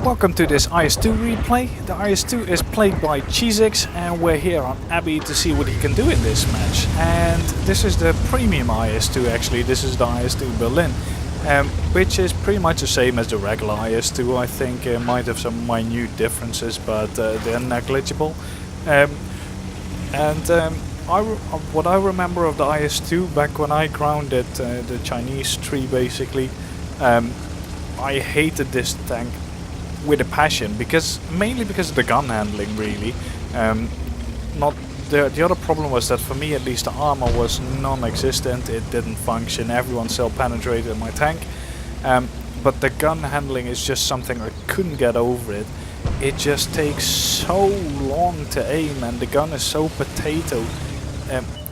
Welcome to this IS-2 replay. The IS-2 is played by Cheezix and we're here on Abbey to see what he can do in this match. And this is the premium IS-2 actually, this is the IS-2 Berlin. Which is pretty much the same as the regular IS-2. I think it might have some minute differences, but they're negligible. What I remember of the IS-2 back when I grounded the Chinese tree basically, I hated this tank with a passion, mainly because of the gun handling really. The other problem was that for me at least the armor was non-existent, it didn't function, everyone still penetrated my tank. But the gun handling is just something I couldn't get over it. It just takes so long to aim and the gun is so potato.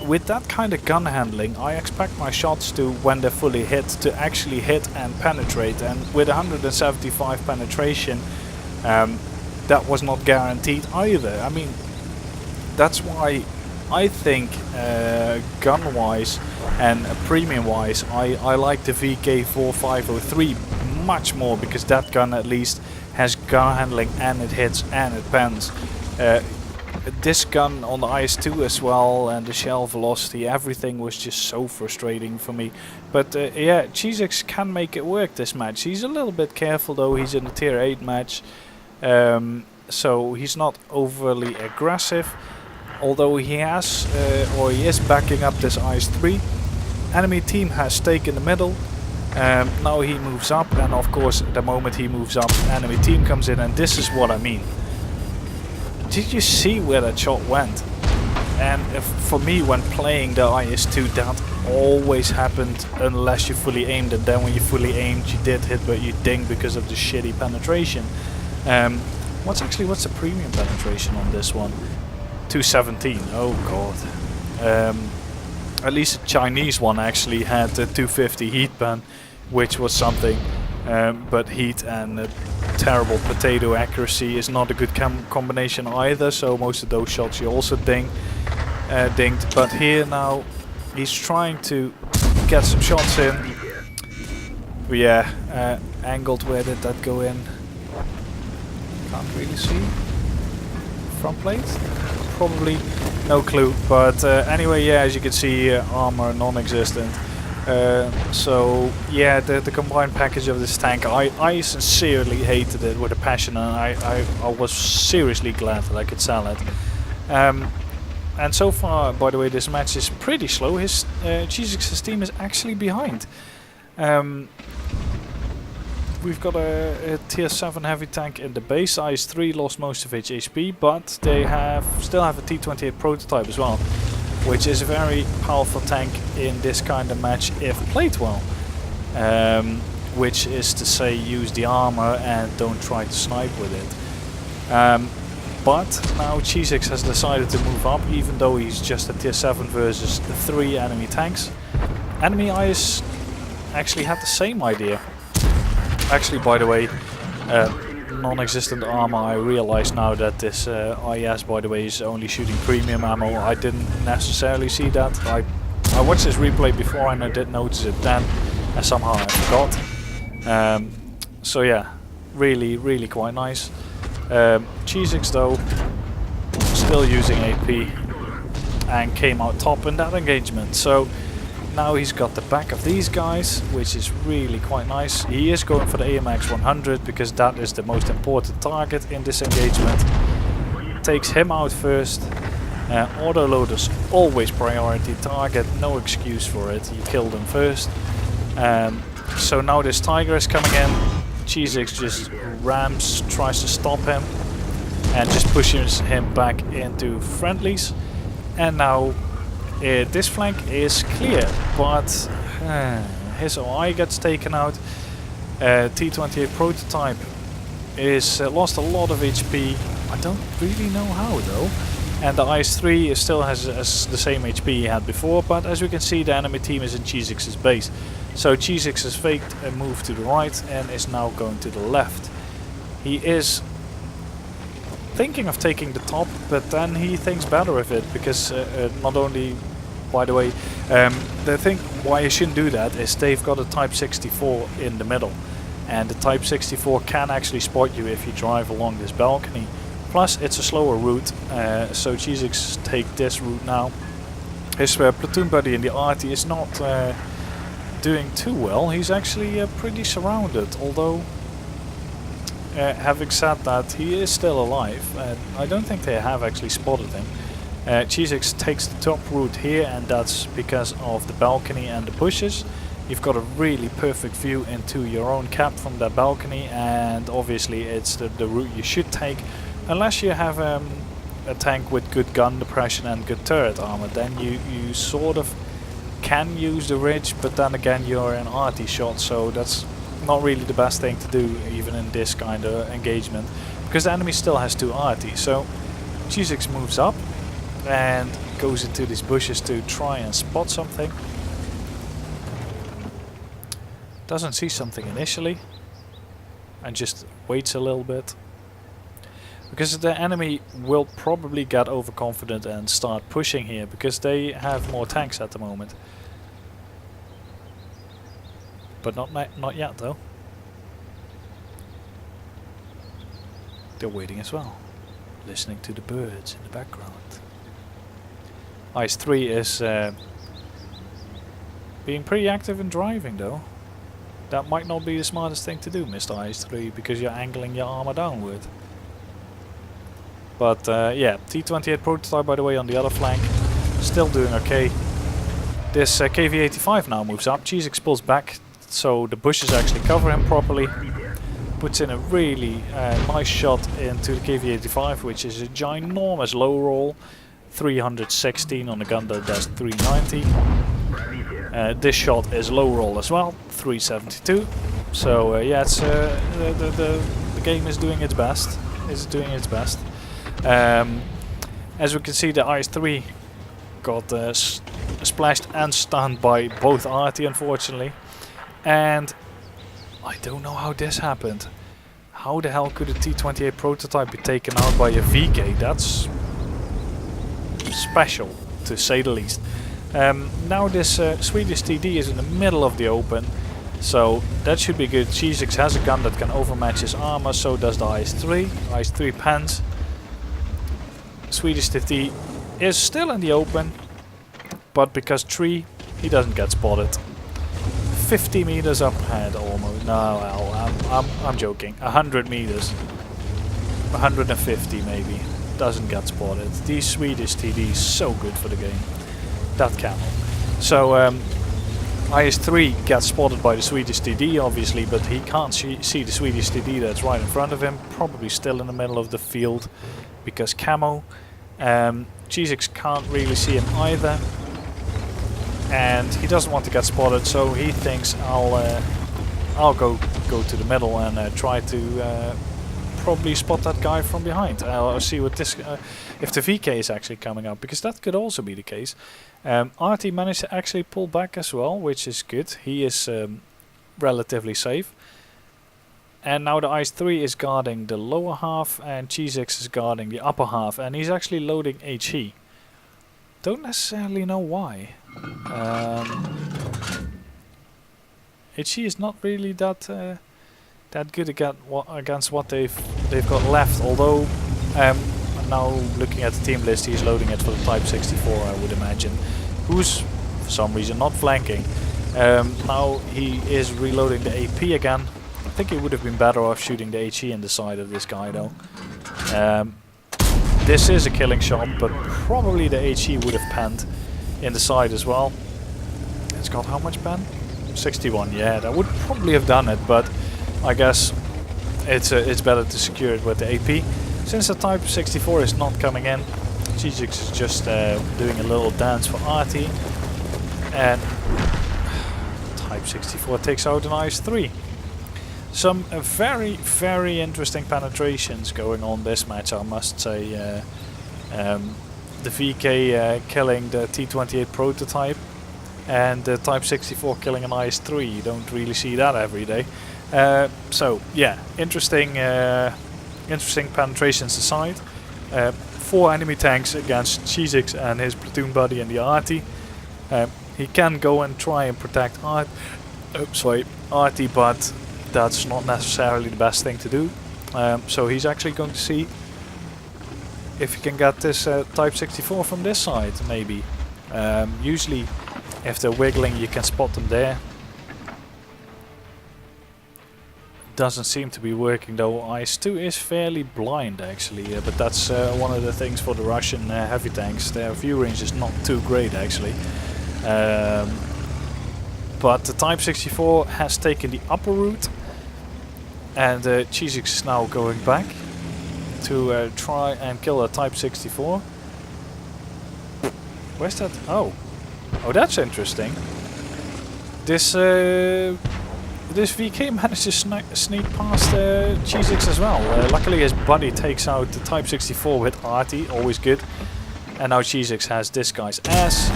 With that kind of gun handling I expect my shots to, when they're fully hit, to actually hit and penetrate, and with 175 penetration that was not guaranteed either. I mean, that's why I think gun-wise and premium-wise I like the VK4503 much more, because that gun at least has gun handling and it hits and it pans. This gun on the IS-2 as well, and the shell velocity, everything was just so frustrating for me. But yeah, Cheezix can make it work this match. He's a little bit careful though, he's in a tier 8 match. So he's not overly aggressive. Although he has, or he is backing up this IS-3. Enemy team has stake in the middle. Now he moves up, and of course the moment he moves up, enemy team comes in, and this is what I mean. Did you see where that shot went? And for me, when playing the IS-2, that always happened unless you fully aimed, and then when you fully aimed you did hit but you dinged because of the shitty penetration. What's the premium penetration on this one? 217, oh god. At least the Chinese one actually had the 250 heat pen, which was something. But heat and terrible potato accuracy is not a good combination either, so most of those shots you also dinged. But here now he's trying to get some shots in. But yeah, angled, where did that go in? Can't really see. Front plate? Probably, no clue. But anyway, yeah, as you can see, armor non-existent. So yeah, the combined package of this tank, I sincerely hated it with a passion, and I was seriously glad that I could sell it. And so far, by the way, this match is pretty slow. His Cheezix's team is actually behind. We've got a tier 7 heavy tank in the base. IS-3 lost most of its HP, but they still have a T-28 prototype as well, which is a very powerful tank in this kind of match if played well. Which is to say, use the armor and don't try to snipe with it. But now Cheezix has decided to move up, even though he's just a tier 7 versus the 3 enemy tanks. Enemy IS actually had the same idea. Actually, by the way, non-existent armor, I realize now that this IS, by the way, is only shooting premium ammo. I didn't necessarily see that. I watched this replay before and I did notice it then, and somehow I forgot. So yeah, really quite nice. Cheezix though, still using AP and came out top in that engagement. So now he's got the back of these guys, which is really quite nice. He is going for the AMX 100 because that is the most important target in this engagement. Takes him out first. Autoloaders always priority target, no excuse for it. You kill them first. So now this Tiger is coming in. Cheezix just rams, tries to stop him, and just pushes him back into friendlies. And now this flank is clear, but his OI gets taken out. T-28 prototype is lost a lot of HP. I don't really know how though. And the IS-3 still has the same HP he had before, but as we can see, the enemy team is in Cheezix's base. So Cheezix has faked a move to the right and is now going to the left. He is thinking of taking the top, but then he thinks better of it, because not only, by the way, the thing why you shouldn't do that is they've got a Type 64 in the middle. and the Type 64 can actually spot you if you drive along this balcony. Plus it's a slower route, so Cheezix take this route now. His platoon buddy in the RT is not doing too well. He's actually pretty surrounded, although having said that, he is still alive. I don't think they have actually spotted him. Cheezix takes the top route here, and that's because of the balcony and the bushes. You've got a really perfect view into your own cap from that balcony, and obviously it's the route you should take, unless you have a tank with good gun depression and good turret armor. Then you sort of can use the ridge, but then again you're in RT shot, so that's not really the best thing to do even in this kind of engagement, because the enemy still has 2 RT. So Cheezix moves up and goes into these bushes to try and spot something. Doesn't see something initially and just waits a little bit, because the enemy will probably get overconfident and start pushing here, because they have more tanks at the moment. But not yet though. They're waiting as well, listening to the birds in the background. IS-3 is being pretty active in driving though. That might not be the smartest thing to do, Mr. IS-3, because you're angling your armor downward. But yeah, T-28 prototype, by the way, on the other flank, still doing okay. This KV-85 now moves up. Cheezix pulls back, so the bushes actually cover him properly. Puts in a really nice shot into the KV-85, which is a ginormous low roll. 316 on a gun that does 390. This shot is low roll as well, 372. So yeah, it's the game is doing its best. As we can see, the IS-3 got splashed and stunned by both RT, unfortunately. And I don't know how this happened. How the hell could a T-28 prototype be taken out by a VK? That's special, to say the least. Now this Swedish TD is in the middle of the open, so that should be good. Cheezix has a gun that can overmatch his armor, so does the IS-3. IS-3 pans. Swedish TD is still in the open, but because tree, he doesn't get spotted. 50 meters up ahead almost. No, well, I'm joking. 100 meters. 150 maybe. Doesn't get spotted. These Swedish TDs so good for the game. That camo. So IS-3 gets spotted by the Swedish TD obviously, but he can't see the Swedish TD that's right in front of him. Probably still in the middle of the field because camo. Cheezix can't really see him either, and he doesn't want to get spotted, so he thinks I'll go to the middle and try to probably spot that guy from behind. I'll see what this if the VK is actually coming up, because that could also be the case. RT managed to actually pull back as well, which is good. He is relatively safe. And now the IS-3 is guarding the lower half and Cheezix is guarding the upper half, and he's actually loading HE. Don't necessarily know why. HE is not really that good against what they've got left, although now looking at the team list, he's loading it for the Type 64, I would imagine, who's for some reason not flanking. Now he is reloading the AP again. I think he would have been better off shooting the HE in the side of this guy though. This is a killing shot, but probably the HE would have panned in the side as well. It's got how much pan? 61, yeah, that would probably have done it, but I guess it's better to secure it with the AP. Since the Type 64 is not coming in, Cheezix is just doing a little dance for RT, and Type 64 takes out an IS-3. Some very, very interesting penetrations going on this match, I must say. The VK killing the T-28 prototype, and the Type 64 killing an IS-3. You don't really see that every day. So yeah, interesting penetrations aside. 4 enemy tanks against Cheezix and his platoon buddy in the RT. He can go and try and protect RT, but that's not necessarily the best thing to do. So he's actually going to see if he can get this Type 64 from this side, maybe. Usually, if they're wiggling, you can spot them there. Doesn't seem to be working though. IS-2 is fairly blind actually, but that's one of the things for the Russian heavy tanks. Their view range is not too great actually. But the Type 64 has taken the upper route, and Cheezix is now going back to try and kill a Type 64. Where's that? Oh, that's interesting. This VK managed to sneak past Cheezix as well. Luckily his buddy takes out the Type 64 with Arty, always good. And now Cheezix has this guy's ass.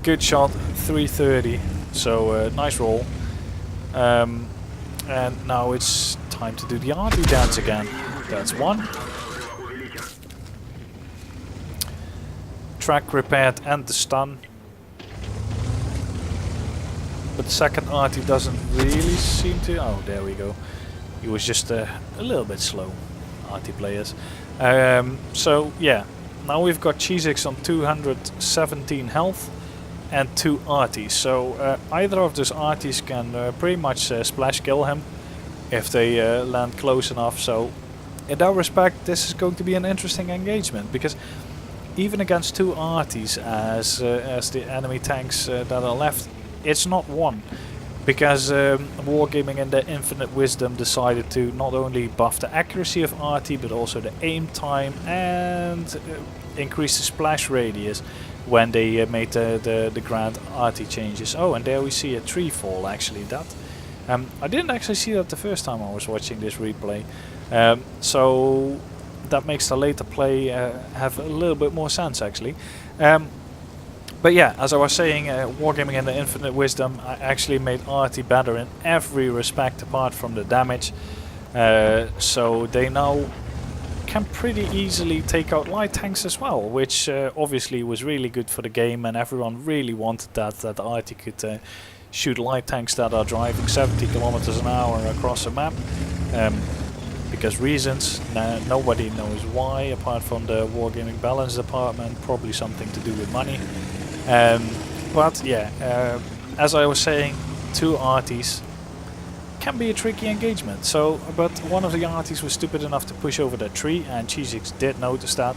Good shot, 330. So nice roll. And now it's time to do the Arty dance again. That's one. Track repaired and the stun. But the second Arty doesn't really seem to... Oh, there we go. He was just a little bit slow, Arty players. So, yeah. Now we've got Cheezix on 217 health and 2 Arties. So, either of those Arties can pretty much splash kill him if they land close enough. So, in that respect, this is going to be an interesting engagement. Because even against 2 Arties as the enemy tanks that are left, it's not one, because Wargaming in their infinite wisdom decided to not only buff the accuracy of Arty but also the aim time and increase the splash radius when they made the grand Arty changes. Oh, and there we see a tree fall actually. That I didn't actually see that the first time I was watching this replay, so that makes the later play have a little bit more sense actually. But yeah, as I was saying, Wargaming in the infinite wisdom actually made Arty better in every respect apart from the damage. So they now can pretty easily take out light tanks as well, which obviously was really good for the game, and everyone really wanted that Arty could shoot light tanks that are driving 70 kilometers an hour across a map. Because reasons, nobody knows why apart from the Wargaming balance department, probably something to do with money. But yeah, as I was saying, 2 Arties can be a tricky engagement. So, but one of the Arties was stupid enough to push over that tree, and Cheezix did notice that.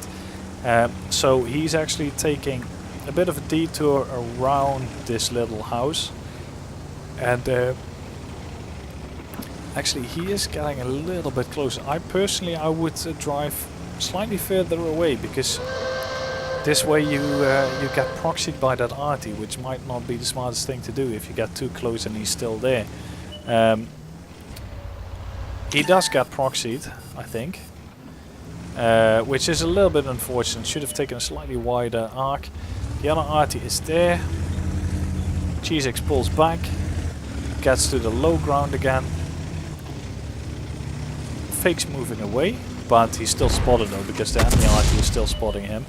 So he's actually taking a bit of a detour around this little house, and actually he is getting a little bit closer. I would drive slightly further away, because this way you get proxied by that Arty, which might not be the smartest thing to do if you get too close and he's still there. He does get proxied, I think, which is a little bit unfortunate. Should have taken a slightly wider arc. The other Arty is there. Cheezix pulls back, gets to the low ground again. Fakes moving away, but he's still spotted though, because the enemy Arty is still spotting him.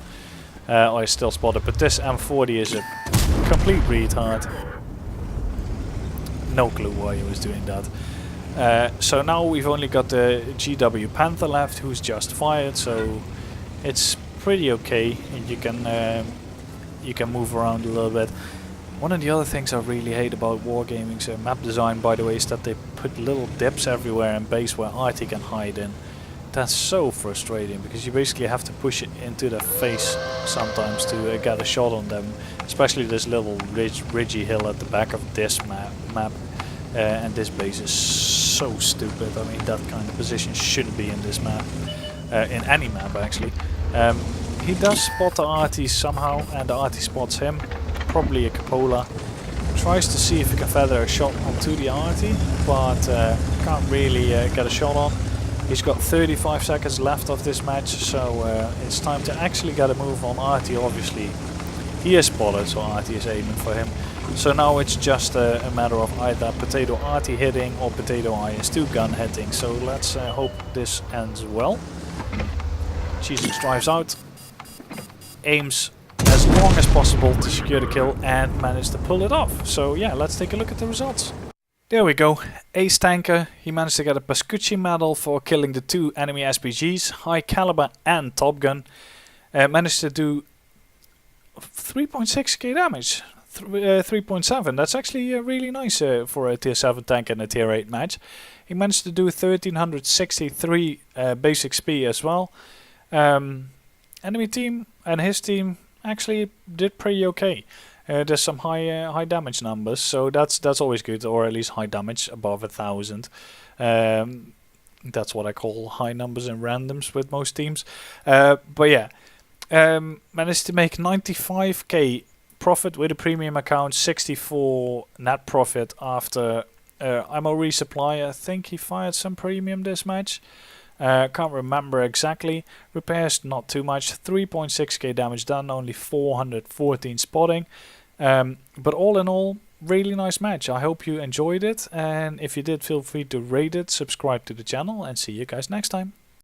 Or is still spotted, but this M40 is a complete retard. No clue why he was doing that. So now we've only got the GW Panther left, who's just fired, so it's pretty okay, and you can move around a little bit. One of the other things I really hate about Wargaming's map design, by the way, is that they put little dips everywhere in base where Arty can hide in. That's so frustrating, because you basically have to push it into their face sometimes to get a shot on them. Especially this little ridgy hill at the back of this map. And this base is so stupid. I mean, that kind of position shouldn't be in this map. In any map, actually. He does spot the Arty somehow, and the Arty spots him. Probably a Cupola. Tries to see if he can feather a shot onto the Arty, but can't really get a shot on. He's got 35 seconds left of this match, so it's time to actually get a move on Arty, obviously. He is spotted, so Arty is aiming for him. So now it's just a matter of either Potato Arty hitting or Potato IS-2 gun hitting. So let's hope this ends well. Cheezix drives out, aims as long as possible to secure the kill, and managed to pull it off. So yeah, let's take a look at the results. There we go. Ace Tanker. He managed to get a Pascucci medal for killing the 2 enemy SPGs, High Caliber and Top Gun. Managed to do 3.6k damage. 3.7. That's actually really nice for a tier 7 tank in a tier 8 match. He managed to do 1363 base XP as well. Enemy team and his team actually did pretty okay. There's some high damage numbers, so that's always good, or at least high damage above 1,000. That's what I call high numbers in randoms with most teams. But yeah, managed to make 95k profit with a premium account, 64 net profit after ammo resupply. I think he fired some premium this match. Can't remember exactly. Repairs not too much. 3.6k damage done, only 414 spotting. But all in all, really nice match. I hope you enjoyed it, and if you did, feel free to rate it, subscribe to the channel, and see you guys next time.